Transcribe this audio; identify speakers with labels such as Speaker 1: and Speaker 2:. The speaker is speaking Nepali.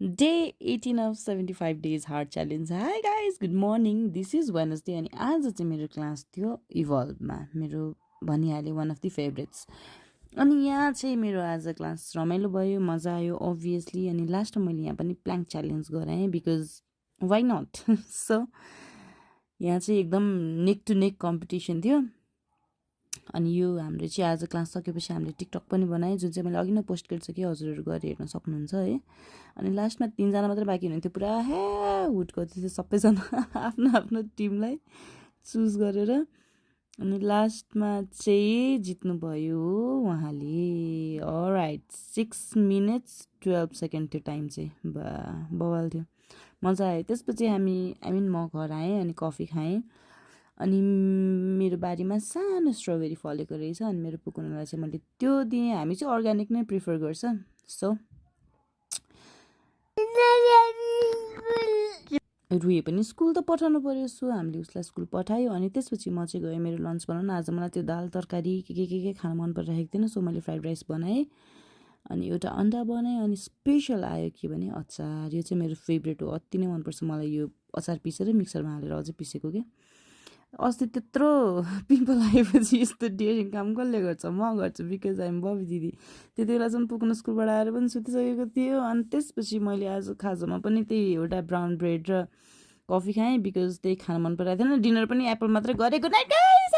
Speaker 1: Day 18 of 75 days hard challenge. Hi guys, good morning. This is Wednesday अनि आज चाहिँ मेरो क्लास थियो इभल्भमा, मेरो भनिहालेँ वान अफ दि फेभरेट्स। अनि यहाँ चाहिँ मेरो आज क्लास रमाइलो भयो, मजा आयो अभियसली। अनि लास्टमा मैले यहाँ पनि प्ल्याङ्क च्यालेन्ज गराएँ बिकज वाइ नट। सो यहाँ चाहिँ एकदम नेक टु नेक कम्पिटिसन थियो। अनि यो हाम्रो चाहिँ आज क्लास सकेपछि हामीले टिकटक पनि बनाएँ, जुन चाहिँ मैले अघि नै पोस्ट गरिसकेँ, हजुरहरू गएर हेर्न सक्नुहुन्छ है। अनि लास्टमा 3जना मात्रै बाँकी हुनुहुन्थ्यो, पुरा हुट गर्दै थियो सबैजना आफ्नो आफ्नो टिमलाई चुज गरेर। अनि लास्टमा चाहिँ जित्नुभयो उहाँले। अलराइट, 6 minutes 12 seconds थियो टाइम चाहिँ। बवाल थियो, मजा आयो। त्यसपछि म घर आएँ अनि कफी खाएँ। अनि मेरो बारीमा सानो स्ट्रबेरी फलेको रहेछ, अनि मेरो पुकुनलाई चाहिँ मैले त्यो दिएँ। हामी चाहिँ अर्ग्यानिक नै प्रिफर गर्छ। सो रुए पनि स्कुल त पठाउनु पऱ्यो, सो हामीले उसलाई स्कुल पठायो। अनि त्यसपछि म चाहिँ गएँ मेरो लन्च बनाउन। आज मलाई त्यो दाल तरकारी के खान मन परिरहेको थिएन, सो मैले फ्राइड राइस बनाएँ अनि एउटा अन्डा बनाएँ। अनि स्पेसल आयो के भने अचार। यो चाहिँ मेरो फेभरेट हो, अति नै मनपर्छ मलाई यो अचार पिसेर मिक्सरमा हालेर अझै पिसेको के। अस्ति त्यत्रो पिम्पल आएपछि यस्तो डेयरिङ काम कसले गर्छ? म गर्छु, बिकज आइएम बबी दिदी। त्यति बेलासम्म पुग्न स्कुलबाट आएर पनि सुतिसकेको थियो। अनि त्यसपछि मैले आज खाजामा पनि त्यही एउटा ब्राउन ब्रेड र कफी खाएँ बिकज त्यही खान मन परेको थिएन। डिनर पनि एप्पल मात्रै गरेँ। Good night guys.